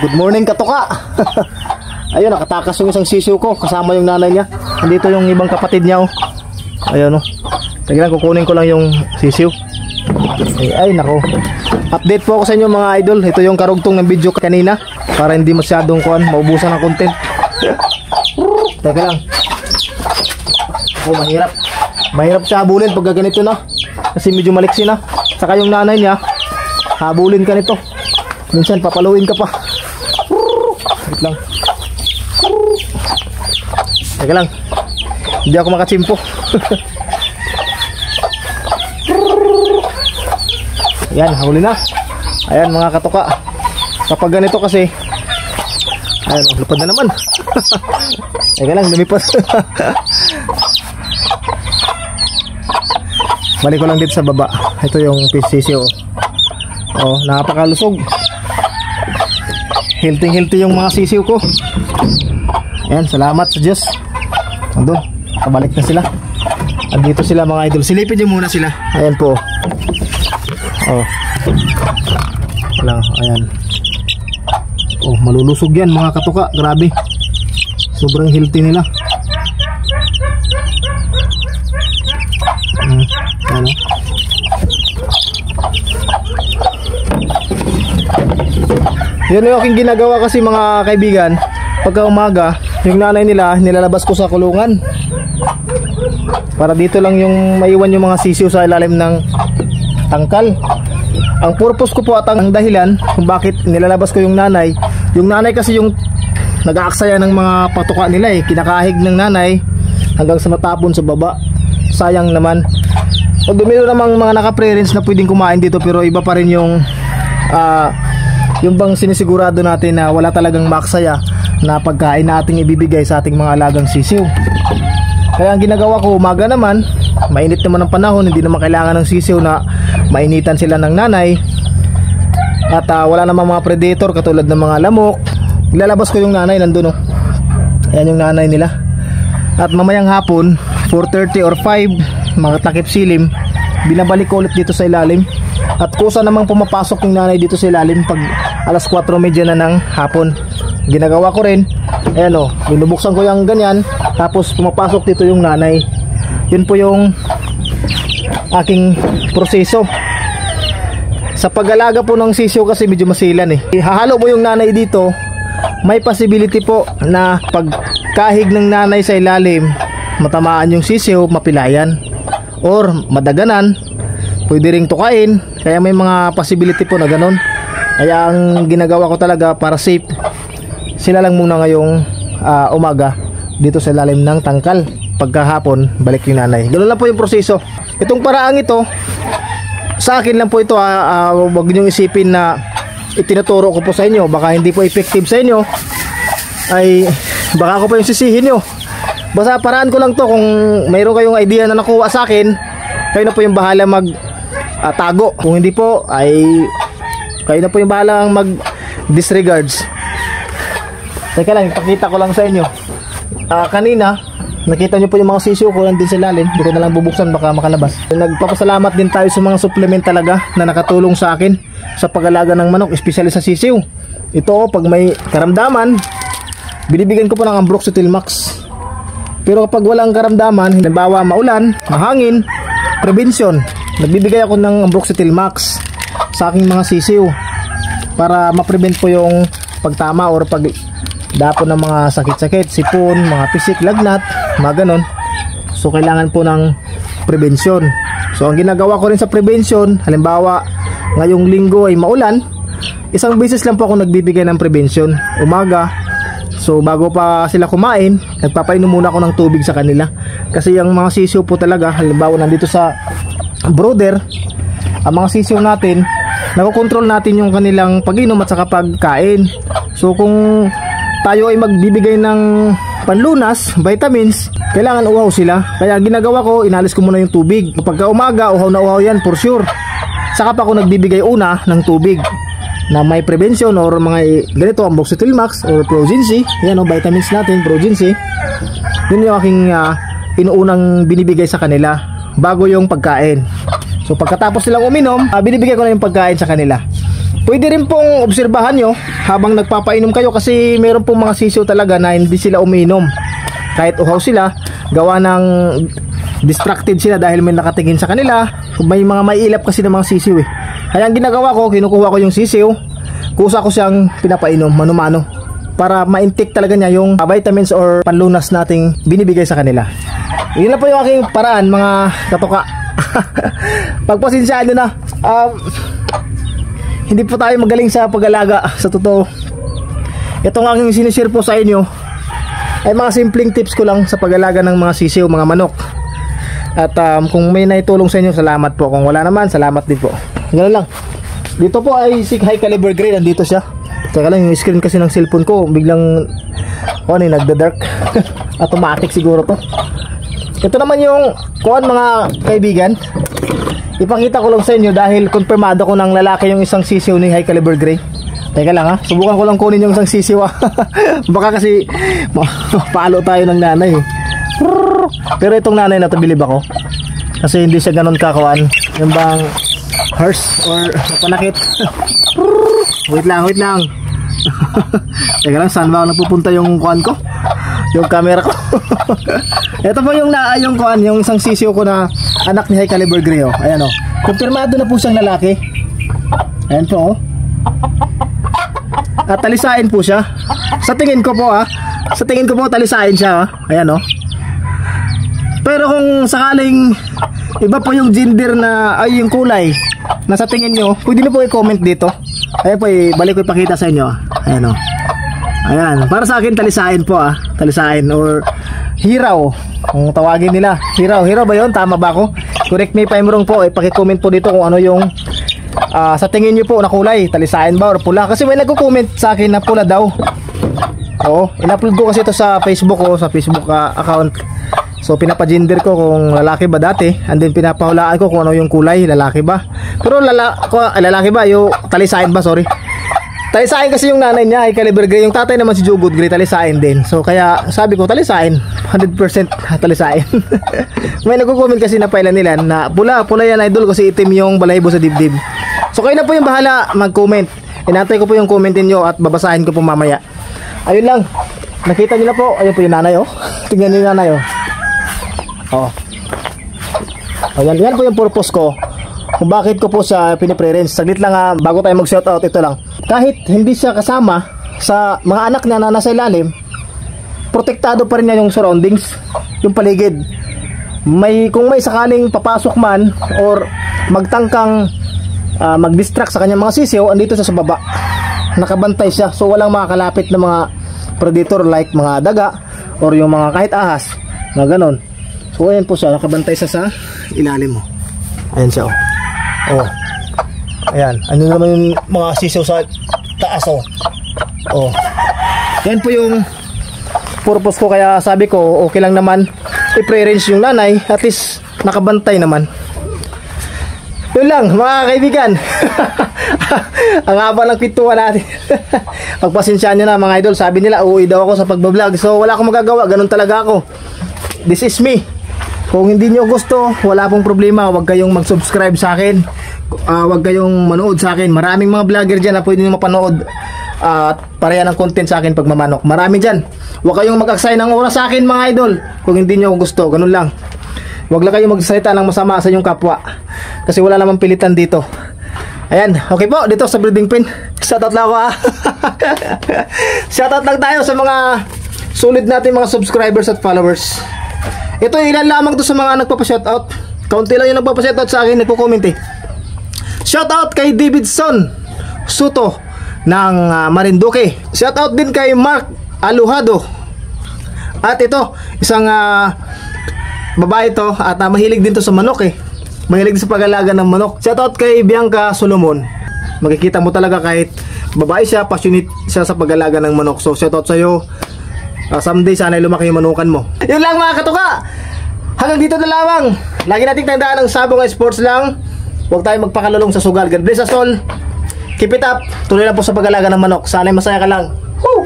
Good morning, katoka. Ayun, nakatakas yung isang sisiw ko. Kasama yung nanay niya. Nandito yung ibang kapatid niya. Ayun, oh. Tignan, kukunin ko lang yung sisiw. Ay, nako. Update po ako sa inyo mga idol. Ito yung karugtong ng video kanina. Para hindi masyadong maubusan ng content. Teka lang. Oh, mahirap. Mahirap siya habulin pag ganito na. Kasi medyo maliksi na. Saka yung nanay niya, habulin ka nito. Minsan papaluin ka pa. Wait lang. Teka lang. Hindi ako makachimpo. Ayan, huli na. Ayan mga katoka. Kapag ganito kasi, ayan, lupad na naman. Teka lang, lumipad. Balik ko lang dito sa baba. Ito yung PCC. Oh, napakalusog. Healthy yung mga sisiw ko. Ayan, salamat sa Diyos. Andun, kabalik na sila. Andito sila mga idol. Silipin nyo muna sila. Ayan po. Oh. Wala, ayan. Oh, malulusog yan mga katuka. Grabe. Sobrang healthy nila. Ano? Yun yung aking ginagawa kasi mga kaibigan. Pagka umaga, yung nanay nila nilalabas ko sa kulungan para dito lang yung maiwan yung mga sisiw sa ilalim ng tangkal. Ang purpose ko po at ang dahilan kung bakit nilalabas ko yung nanay kasi yung nag-aaksaya ng mga patuka nila kinakahig ng nanay hanggang sa matapon sa baba. Sayang naman. O dumilo namang mga naka-pre-range na pwedeng kumain dito, pero iba pa rin yung bang sinisigurado natin na wala talagang maksaya na pagkain na ating ibibigay sa ating mga alagang sisiw. Kaya ang ginagawa ko, umaga naman, mainit naman ang panahon, hindi naman kailangan ng sisiw na mainitan sila ng nanay. At wala namang mga predator katulad ng mga lamok. Ilalabas ko yung nanay, nandun. Ayan yung nanay nila. At mamayang hapon, 4:30 or 5, mga takip silim, binabalik ko ulit dito sa ilalim. At kusa namang pumapasok yung nanay dito sa ilalim pag alas 4:30 na ng hapon. Ginagawa ko rin, ayan binubuksan ko yung ganyan, tapos pumapasok dito yung nanay. Yun po yung aking proseso. Sa pag-alaga po ng sisiw kasi medyo masilan Hahalo mo yung nanay dito, may possibility po na pagkahig ng nanay sa ilalim, matamaan yung sisiw, mapilayan or madaganan, pwede ring tukain. Kaya may mga possibility po na ganun. Kaya ang ginagawa ko talaga para safe, sila lang muna ngayong umaga dito sa ilalim ng tangkal. Pagkahapon, balik yung nanay. Ganun lang po yung proseso. Itong paraang ito, sa akin lang po ito. Huwag niyong isipin na itinuturo ko po sa inyo. Baka hindi po effective sa inyo. Ay, baka ako pa yung sisihin nyo. Basta paraan ko lang to. Kung mayroon kayong idea na nakuha sa akin, kayo na po yung bahala mag tago. Kung hindi po, ay kayo na po yung bahala mag disregards. Teka lang, ipakita ko lang sa inyo. Kanina, nakita nyo po yung mga sisiw ko nandun sa ilalim. Hindi ko na lang bubuksan, baka makalabas. Nagpapasalamat din tayo sa mga supplement talaga na nakatulong sa akin sa pag-alaga ng manok, especially sa sisiw. Ito, pag may karamdaman, binibigyan ko po ng Ambroxetil Max. Pero kapag walang karamdaman, halimbawa maulan, mahangin, prevention, nagbibigay ako ng Ambroxetil Max sa aking mga sisiw para ma-prevent po yung pagtama or pagdapon ng mga sakit-sakit, sipon, mga pisik, lagnat, mga ganon. So kailangan po ng prevention. So ang ginagawa ko rin sa prevention, halimbawa ngayong linggo ay maulan, isang beses lang po ako nagbibigay ng prevention, umaga. So bago pa sila kumain, nagpapainom muna ako ng tubig sa kanila. Kasi yung mga sisiw po talaga, halimbawa nandito sa brooder, ang mga sisiw natin, nakokontrol natin yung kanilang pag-inom at saka pagkain. So kung tayo ay magbibigay ng panlunas, vitamins, kailangan uhaw sila. Kaya ginagawa ko, inalis ko muna yung tubig. Pagka umaga, uhaw na uhaw yan for sure. Saka pa ako nagbibigay una ng tubig na may prevention or mga ganito, Ambroxetil Max or Progency. Yan vitamins natin, Progency. Yun yung aking inuunang binibigay sa kanila bago yung pagkain. So pagkatapos silang uminom, binibigay ko na yung pagkain sa kanila. Pwede rin pong obserbahan nyo habang nagpapainom kayo, kasi meron pong mga sisiw talaga na hindi sila umiinom. Kahit uhaw sila, gawa ng distracted sila dahil may nakatingin sa kanila. May mga maiilap kasi ng mga sisiw eh. Kaya ang ginagawa ko, kinukuha ko yung sisiw, kusa ko siyang pinapainom mano-mano para ma-intake talaga niya yung vitamins or panlunas nating binibigay sa kanila. Yun na po yung aking paraan, mga katoka. Pagpasensyaan nyo na. Hindi po tayo magaling sa pag-alaga, sa totoo. Itong aking sinishare po sa inyo ay mga simpleng tips ko lang sa pag-alaga ng mga sisiw, mga manok. At kung may naitulong sa inyo, salamat po. Kung wala naman, salamat din po. Ganun lang. Dito po ay si high caliber gray, nandito siya. Teka lang, yung screen kasi ng cellphone ko biglang nagda-dark. Automatic siguro to. Ito naman yung mga kaibigan. Ipakita ko lang sa inyo dahil konfirmado ko ng lalaki yung isang sisiw ni high caliber gray. Teka lang ha, subukan ko lang kunin yung isang sisiw. Baka kasi paalo tayo ng nanay. Pero itong nanay na to, bilib ako. Kasi hindi siya ganun kakuan. Yung bang horse or panakit. Wait lang. Teka lang, saan ba nagpupunta yung kuan ko? Yung camera ko. Ito po yung kuan, yung isang sisiw ko na anak ni high caliber gray. Ayan o. Kumpirmado na po siyang lalaki. Ayan po. At talisain po siya. Sa tingin ko po talisain siya. Ayan o. Pero kung sakaling iba po yung gender na yung kulay na sa tingin nyo, pwede nyo po i-comment dito. Ayan po, balik ko ipakita sa inyo. Ayan o. Ayan, para sa akin talisain po talisain or hiraw kung tawagin nila. Hiraw ba yun? Tama ba ako? Correct me if I'm wrong po. Paki-comment po dito kung ano yung sa tingin nyo po na kulay, talisain ba or pula. Kasi may nagko-comment sa akin na pula daw. Oo, in-upload ko kasi ito sa Facebook sa Facebook account. So pinapa-gender ko kung lalaki ba dati, and then pinapahulaan ko kung ano yung kulay, lalaki ba. Pero lalaki ba, yung talisain ba, sorry. Talisain kasi yung nanay niya ay caliber gray, yung tatay naman si Jugod gray, talisain din. So kaya sabi ko talisain, 100% talisain. May nagko-comment kasi na pailan nila na pula yan idol kasi itim yung balahibo sa dibdib. So kayo na po yung bahala mag-comment. Inantay ko po yung comment niyo at babasahin ko po mamaya. Ayun lang. Nakita niyo na po, ayun po yung nanay Tingnan niyo yung nanay yan po yung purpose ko kung bakit ko po siya pinipreference. Saglit lang bago tayo mag-shoutout, ito lang. Kahit hindi siya kasama sa mga anak niya na nasa ilalim, protektado pa rin niya yung surroundings, yung paligid. Kung may sakaling papasok man or magtangkang mag-distract sa kanyang mga sisiw, andito siya sa baba. Nakabantay siya, so walang makakalapit na mga predator like mga daga or yung mga kahit ahas na ganon. So ayan po siya, nakabantay siya sa ilalim mo. Ayan siya Ayan, ano naman yung mga sisiw sa taas Yan po yung purpose ko, kaya sabi ko okay lang naman i-pre-range yung nanay, at least nakabantay naman. Yun lang mga kaibigan. Ang haba ng kwentuhan natin. Pagpasensyaan nyo na mga idol, sabi nila uuwi daw ako sa pagbablog, so wala akong magagawa, ganun talaga ako. This is me. Kung hindi nyo gusto, wala pong problema. Huwag kayong mag-subscribe sa akin. Huwag kayong manood sa akin. Maraming mga vlogger dyan na pwede nyo mapanood at pareha ng content sa akin pag mamanok. Marami dyan. Huwag kayong mag-aksay ng oras sa akin mga idol kung hindi nyo gusto. Ganun lang. Huwag lang kayong magsalita ng masama sa inyong kapwa, kasi wala namang pilitan dito. Ayan, okay po, dito sa breeding pen. Shoutout lang ako Shoutout lang tayo sa mga solid natin mga subscribers at followers. Ito ilan lamang to sa mga nagpapa-shoutout. Kaunti lang yung nagpapa-shoutout sa akin, nagpo-comment Shoutout kay Davidson Suto ng Marinduque. Shoutout din kay Mark Aluhado. At ito, isang babae to at mahilig din to sa manok Mahilig din sa pag-alaga ng manok. Shoutout kay Bianca Solomon. Makikita mo talaga kahit babae siya, passionate siya sa pag-alaga ng manok. So shoutout sa'yo. Someday sana lumaki yung manukan mo. Yun lang mga katuka. Hanggang dito na lamang. Lagi nating tandaan ang sabong ay sports lang. Huwag tayong magpakalulong sa sugal. God bless us all. Keep it up. Tuloy lang po sa pag-alaga ng manok. Sana'y masaya ka lang. Woo!